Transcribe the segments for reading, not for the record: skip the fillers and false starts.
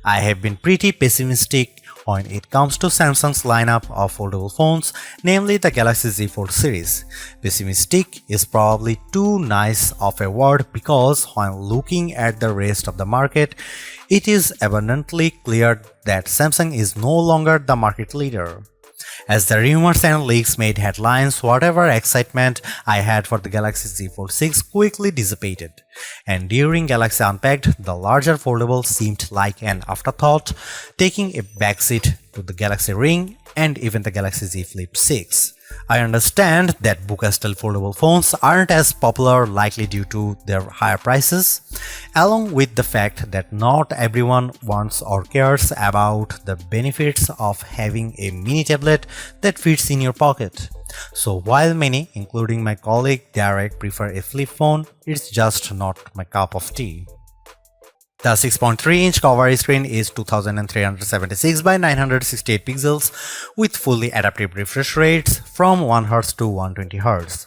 I have been pretty pessimistic when it comes to Samsung's lineup of foldable phones, namely the Galaxy Z Fold series. Pessimistic is probably too nice of a word because when looking at the rest of the market, it is abundantly clear that Samsung is no longer the market leader. As the rumors and leaks made headlines, whatever excitement I had for the Galaxy Z Fold 6 quickly dissipated. And during Galaxy Unpacked, the larger foldable seemed like an afterthought, taking a backseat to the Galaxy Ring and even the Galaxy Z Flip 6. I understand that Buca-style foldable phones aren't as popular likely due to their higher prices, along with the fact that not everyone wants or cares about the benefits of having a mini tablet that fits in your pocket. So while many, including my colleague Derek, prefer a flip phone, it's just not my cup of tea. The 6.3-inch cover screen is 2376 by 968 pixels with fully adaptive refresh rates from 1Hz to 120Hz.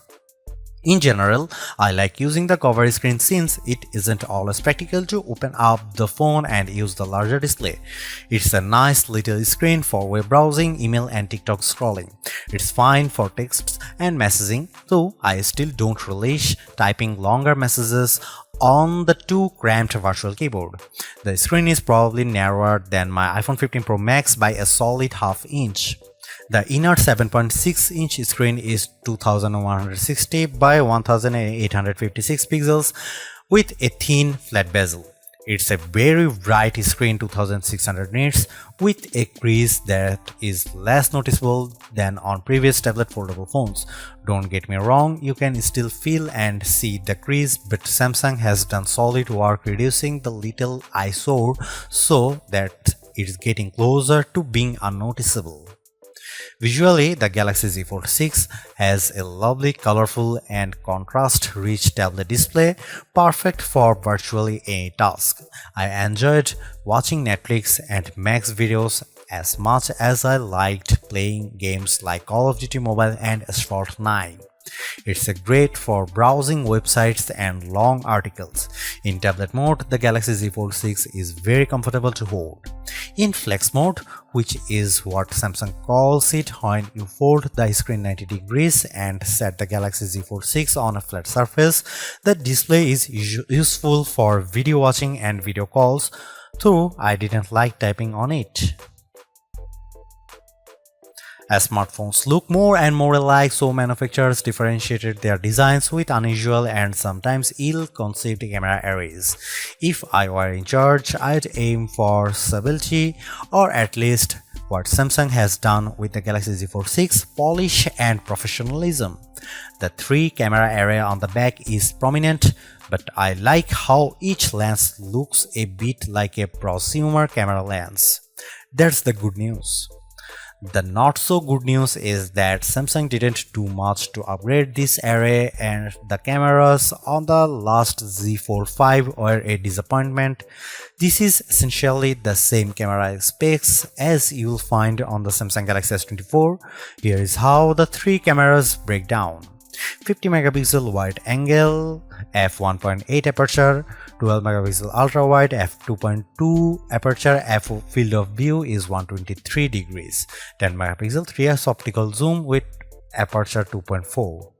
In general, I like using the cover screen since it isn't always practical to open up the phone and use the larger display. It's a nice little screen for web browsing, email and TikTok scrolling. It's fine for texts and messaging, though I still don't relish typing longer messages on the too cramped virtual keyboard. The screen is probably narrower than my iPhone 15 Pro Max by a solid half inch. The inner 7.6-inch screen is 2160 by 1856 pixels with a thin flat bezel. It's a very bright screen, 2600 nits, with a crease that is less noticeable than on previous tablet foldable phones. Don't get me wrong, you can still feel and see the crease, but Samsung has done solid work reducing the little eyesore so that it's getting closer to being unnoticeable. Visually, the Galaxy Z Fold 6 has a lovely, colorful and contrast-rich tablet display, perfect for virtually any task. I enjoyed watching Netflix and Max videos as much as I liked playing games like Call of Duty Mobile and Asphalt 9. It's great for browsing websites and long articles. In tablet mode, the Galaxy Z Fold 6 is very comfortable to hold. In flex mode, which is what Samsung calls it when you fold the screen 90 degrees and set the Galaxy Z Fold 6 on a flat surface, the display is useful for video watching and video calls, though I didn't like typing on it. As smartphones look more and more alike, so manufacturers differentiated their designs with unusual and sometimes ill-conceived camera arrays. If I were in charge, I'd aim for stability, or at least what Samsung has done with the Galaxy Z Fold 6, polish and professionalism. The 3-camera array on the back is prominent, but I like how each lens looks a bit like a prosumer camera lens. That's the good news. The not so good news is that Samsung didn't do much to upgrade this array and the cameras on the last Z Fold 5 were a disappointment. This is essentially the same camera specs as you'll find on the Samsung Galaxy S24. Here is how the 3 cameras break down. 50 megapixel wide angle, f1.8 aperture, 12 megapixel ultra wide, f2.2 aperture, field of view is 123 degrees, 10 megapixel 3x optical zoom with aperture 2.4.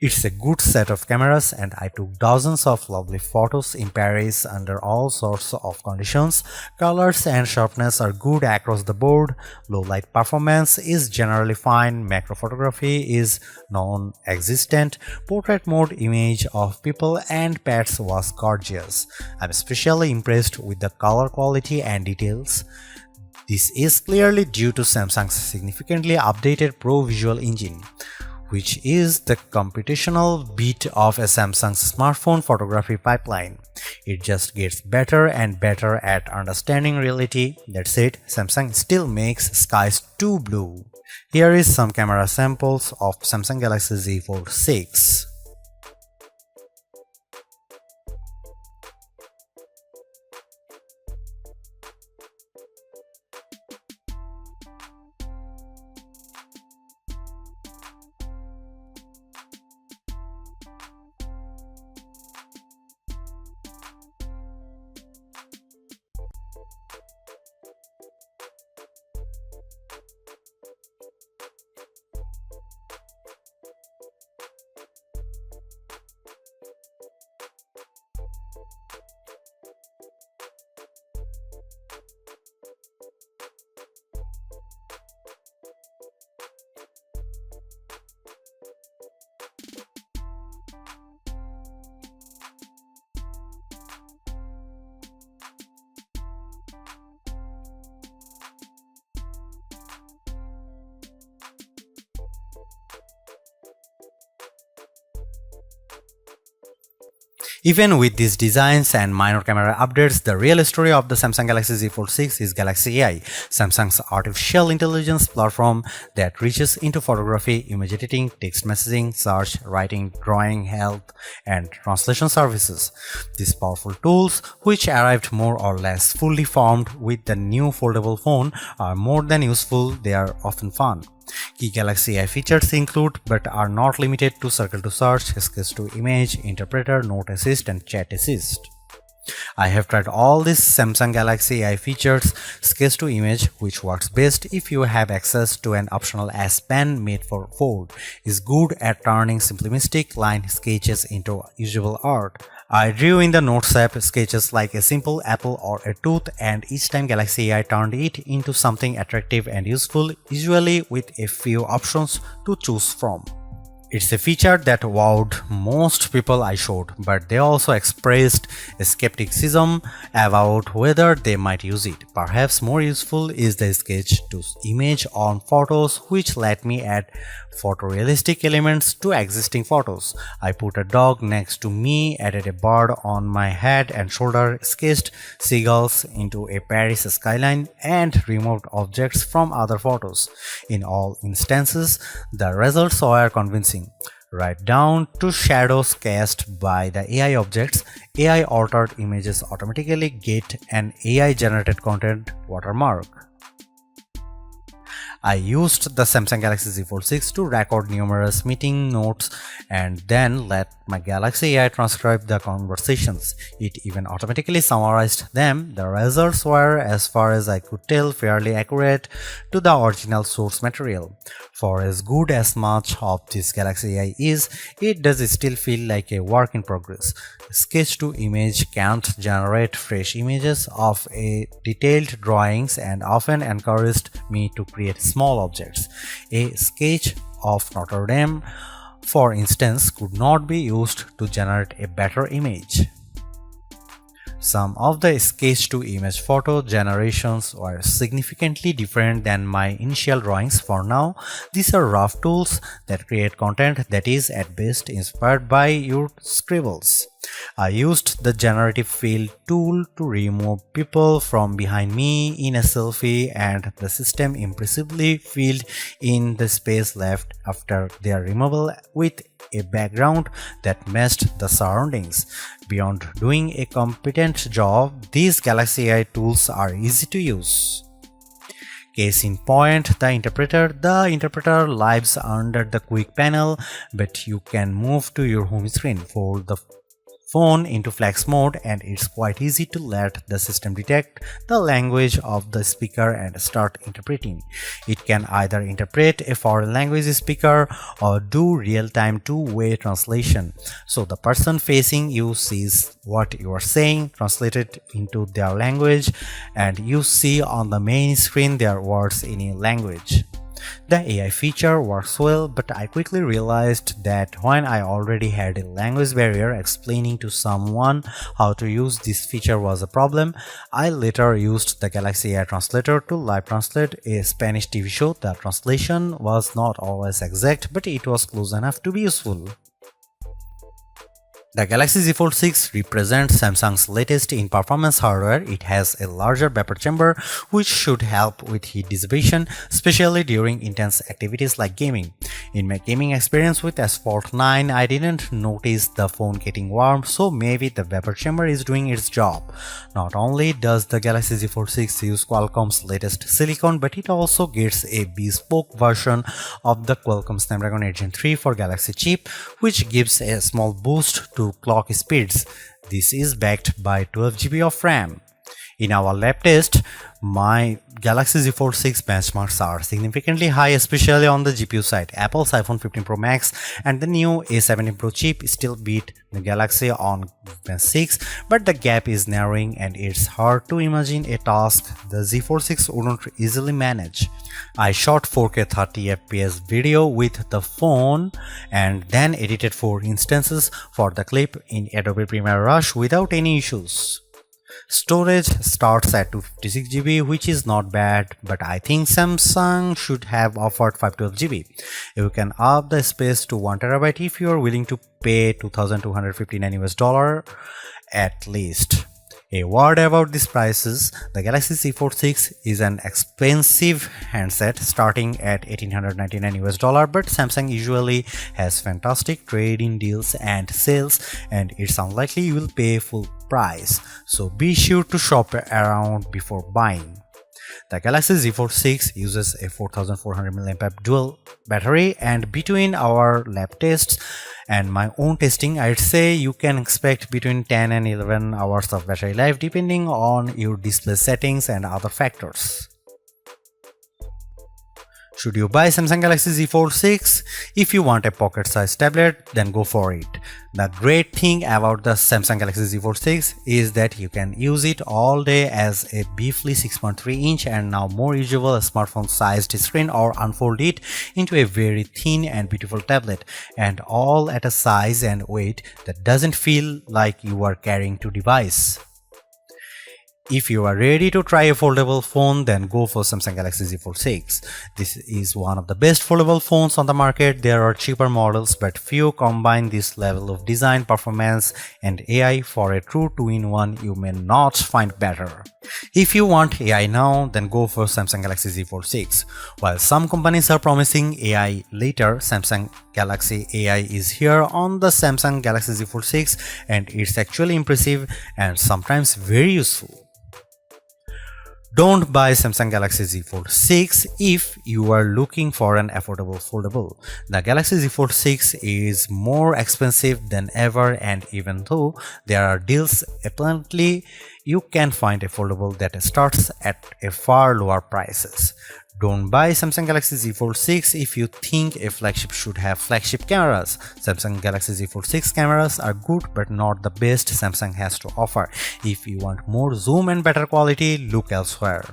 It's a good set of cameras and I took dozens of lovely photos in Paris under all sorts of conditions. Colors and sharpness are good across the board, low light performance is generally fine, macro photography is non-existent, portrait mode image of people and pets was gorgeous. I'm especially impressed with the color quality and details. This is clearly due to Samsung's significantly updated Pro Visual Engine, which is the computational bit of a Samsung's smartphone photography pipeline. It just gets better and better at understanding reality. That's it, Samsung still makes skies too blue. Here is some camera samples of Samsung Galaxy Z Fold 6. Even with these designs and minor camera updates, the real story of the Samsung Galaxy Z Fold 6 is Galaxy AI, Samsung's artificial intelligence platform that reaches into photography, image editing, text messaging, search, writing, drawing, health, and translation services. These powerful tools, which arrived more or less fully formed with the new foldable phone, are more than useful, they are often fun. Key Galaxy AI features include but are not limited to Circle to Search, Sketch to Image, Interpreter, Note Assist, and Chat Assist. I have tried all these Samsung Galaxy AI features. Sketch to Image, which works best if you have access to an optional S Pen made for Fold, is good at turning simplistic line sketches into usable art. I drew in the Notes app sketches like a simple apple or a tooth, and each time Galaxy AI turned it into something attractive and useful, usually with a few options to choose from. It's a feature that wowed most people I showed, but they also expressed skepticism about whether they might use it. Perhaps more useful is the sketch to image on photos, which let me add photorealistic elements to existing photos. I put a dog next to me, added a bird on my head and shoulder, sketched seagulls into a Paris skyline, and removed objects from other photos. In all instances, the results were convincing. Right down to shadows cast by the AI objects, AI altered images automatically get an AI generated content watermark. I used the Samsung Galaxy Z Fold 6 to record numerous meeting notes and then let my Galaxy AI transcribe the conversations. It even automatically summarized them. The results were, as far as I could tell, fairly accurate to the original source material. For as good as much of this Galaxy AI is, it does still feel like a work in progress. Sketch to Image can't generate fresh images of a detailed drawings and often encouraged me to create small objects. A sketch of Notre Dame, for instance, could not be used to generate a better image. Some of the sketch-to-image photo generations were significantly different than my initial drawings. For now, these are rough tools that create content that is at best inspired by your scribbles. I used the generative fill tool to remove people from behind me in a selfie, and the system impressively filled in the space left after their removal with a background that matched the surroundings. Beyond doing a competent job, these Galaxy AI tools are easy to use. Case in point, the interpreter. The interpreter lives under the quick panel, but you can move to your home screen, fold the phone into flex mode, and it's quite easy to let the system detect the language of the speaker and start interpreting. It can either interpret a foreign language speaker or do real-time two-way translation, so the person facing you sees what you are saying translated into their language, and you see on the main screen their words in a language. The AI feature works well, but I quickly realized that when I already had a language barrier, explaining to someone how to use this feature was a problem. I later used the Galaxy AI Translator to live translate a Spanish TV show. The translation was not always exact, but it was close enough to be useful. The Galaxy Z Fold 6 represents Samsung's latest in performance hardware. It has a larger vapor chamber, which should help with heat dissipation, especially during intense activities like gaming. In my gaming experience with S Fold 9, I didn't notice the phone getting warm, so maybe the vapor chamber is doing its job. Not only does the Galaxy Z Fold 6 use Qualcomm's latest silicon, but it also gets a bespoke version of the Qualcomm Snapdragon 8 Gen 3 for Galaxy chip, which gives a small boost to clock speeds. This is backed by 12 GB of RAM. In our lab test, my Galaxy Z Fold 6 benchmarks are significantly high, especially on the GPU side. Apple's iPhone 15 Pro Max and the new A17 Pro chip still beat the Galaxy on Gen 6, but the gap is narrowing and it's hard to imagine a task the Z Fold 6 wouldn't easily manage. I shot 4K 30fps video with the phone and then edited 4 instances for the clip in Adobe Premiere Rush without any issues. Storage starts at 256 GB, which is not bad, but I think Samsung should have offered 512 GB. You can up the space to 1 TB if you are willing to pay $2,259 at least. A word about these prices: the Galaxy Z Fold 6 is an expensive handset starting at $1,899, but Samsung usually has fantastic trade-in deals and sales, and it's unlikely you will pay full price, so be sure to shop around before buying. The Galaxy Z Fold 6 uses a 4400 mAh dual battery, and between our lab tests and my own testing, I'd say you can expect between 10 and 11 hours of battery life depending on your display settings and other factors. Should you buy Samsung Galaxy Z Fold 6? If you want a pocket-sized tablet, then go for it. The great thing about the Samsung Galaxy Z Fold 6 is that you can use it all day as a beefy 6.3-inch and now more usable smartphone-sized screen, or unfold it into a very thin and beautiful tablet, and all at a size and weight that doesn't feel like you are carrying two devices. If you are ready to try a foldable phone, then go for Samsung Galaxy Z Fold 6. This is one of the best foldable phones on the market. There are cheaper models, but few combine this level of design, performance, and AI for a true 2-in-1 you may not find better. If you want AI now, then go for Samsung Galaxy Z Fold 6. While some companies are promising AI later, Samsung Galaxy AI is here on the Samsung Galaxy Z Fold 6, and it's actually impressive and sometimes very useful. Don't buy Samsung Galaxy Z Fold 6 if you are looking for an affordable foldable. The Galaxy Z Fold 6 is more expensive than ever, and even though there are deals, apparently you can find a foldable that starts at a far lower prices. Don't buy Samsung Galaxy Z Fold 6 if you think a flagship should have flagship cameras. Samsung Galaxy Z Fold 6 cameras are good but not the best Samsung has to offer. If you want more zoom and better quality, look elsewhere.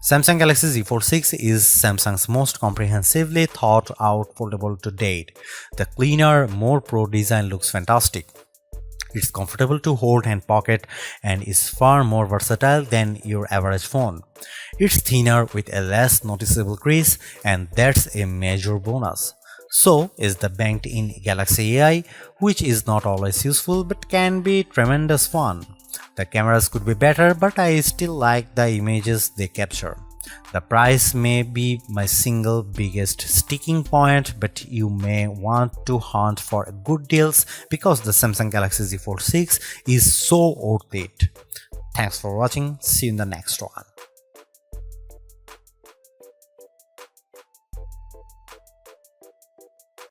Samsung Galaxy Z Fold 6 is Samsung's most comprehensively thought out foldable to date. The cleaner, more pro design looks fantastic. It's comfortable to hold and pocket and is far more versatile than your average phone. It's thinner with a less noticeable crease, and that's a major bonus. So is the banked-in Galaxy AI, which is not always useful but can be tremendous fun. The cameras could be better, but I still like the images they capture. The price may be my single biggest sticking point, but you may want to hunt for good deals because the Samsung Galaxy Z Fold 6 is so worth it. Thanks for watching. See you in the next one.